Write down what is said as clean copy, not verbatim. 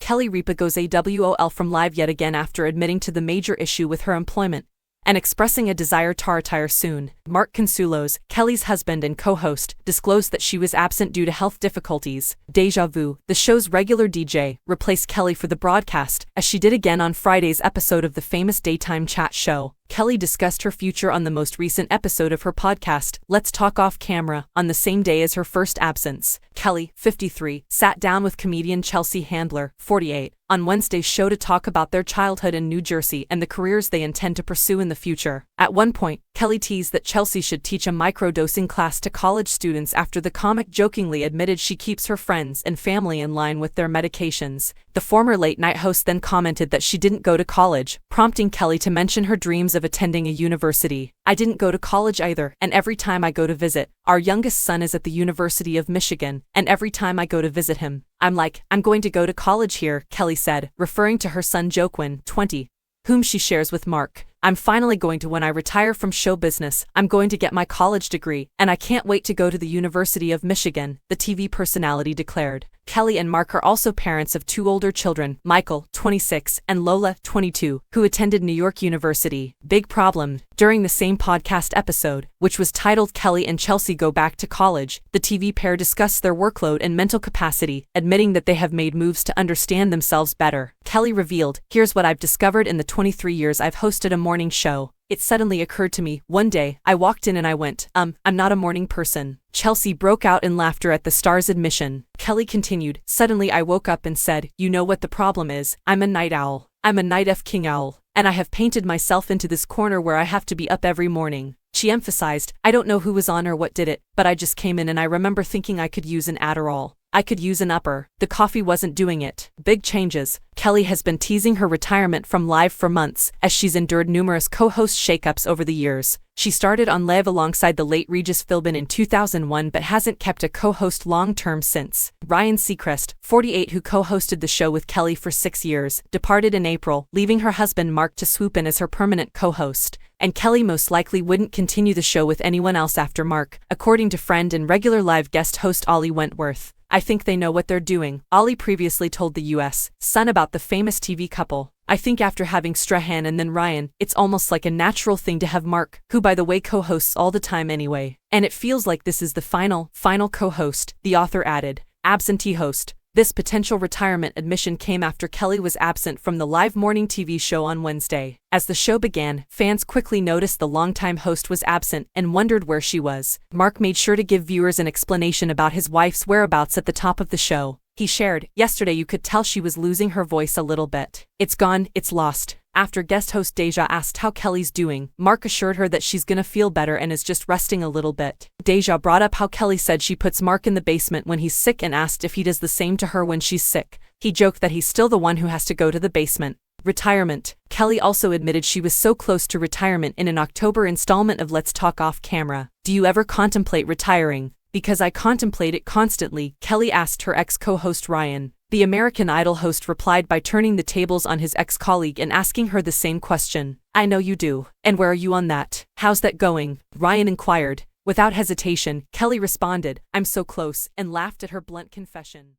Kelly Ripa goes AWOL from live yet again after admitting to the major issue with her employment and expressing a desire to retire soon. Mark Consuelos, Kelly's husband and co-host, disclosed that she was absent due to health difficulties. Deja Vu, the show's regular DJ, replaced Kelly for the broadcast, as she did again on Friday's episode of the famous daytime chat show. Kelly discussed her future on the most recent episode of her podcast, Let's Talk Off Camera, on the same day as her first absence. Kelly, 53, sat down with comedian Chelsea Handler, 48, on Wednesday's show to talk about their childhood in New Jersey and the careers they intend to pursue in the future. At one point, Kelly teased that Chelsea should teach a microdosing class to college students after the comic jokingly admitted she keeps her friends and family in line with their medications. The former late-night host then commented that she didn't go to college, prompting Kelly to mention her dreams of attending a university. I didn't go to college either, and every time I go to visit, our youngest son is at the University of Michigan, and every time I go to visit him, I'm like, I'm going to go to college here, Kelly said, referring to her son Joaquin, 20, whom she shares with Mark. I'm finally going to when I retire from show business, I'm going to get my college degree, and I can't wait to go to the University of Michigan, the TV personality declared. Kelly and Mark are also parents of two older children, Michael, 26, and Lola, 22, who attended New York University. Big problem. During the same podcast episode, which was titled Kelly and Chelsea Go Back to College, the TV pair discussed their workload and mental capacity, admitting that they have made moves to understand themselves better. Kelly revealed, here's what I've discovered in the 23 years I've hosted a morning show. It suddenly occurred to me, one day, I walked in and I went, I'm not a morning person. Chelsea broke out in laughter at the star's admission. Kelly continued, suddenly I woke up and said, you know what the problem is, I'm a night owl. I'm a night king owl. And I have painted myself into this corner where I have to be up every morning. She emphasized, I don't know who was on or what did it, but I just came in and I remember thinking I could use an Adderall. I could use an upper. The coffee wasn't doing it. Big changes. Kelly has been teasing her retirement from live for months, as she's endured numerous co-host shakeups over the years. She started on live alongside the late Regis Philbin in 2001 but hasn't kept a co-host long-term since. Ryan Seacrest, 48, who co-hosted the show with Kelly for 6 years, departed in April, leaving her husband Mark to swoop in as her permanent co-host. And Kelly most likely wouldn't continue the show with anyone else after Mark, according to friend and regular live guest host Ollie Wentworth. I think they know what they're doing, Ollie previously told the U.S. Sun about the famous TV couple. I think after having Strahan and then Ryan, it's almost like a natural thing to have Mark, who by the way co-hosts all the time anyway. And it feels like this is the final co-host, the author added. Absentee host. This potential retirement admission came after Kelly was absent from the live morning TV show on Wednesday. As the show began, fans quickly noticed the longtime host was absent and wondered where she was. Mark made sure to give viewers an explanation about his wife's whereabouts at the top of the show. He shared, yesterday you could tell she was losing her voice a little bit. It's gone, it's lost. After guest host Deja asked how Kelly's doing, Mark assured her that she's gonna feel better and is just resting a little bit. Deja brought up how Kelly said she puts Mark in the basement when he's sick and asked if he does the same to her when she's sick. He joked that he's still the one who has to go to the basement. Retirement. Kelly also admitted she was so close to retirement in an October installment of Let's Talk Off Camera. Do you ever contemplate retiring? Because I contemplate it constantly, Kelly asked her ex-co-host Ryan. The American Idol host replied by turning the tables on his ex-colleague and asking her the same question. I know you do. And where are you on that? How's that going? Ryan inquired. Without hesitation, Kelly responded, I'm so close, and laughed at her blunt confession.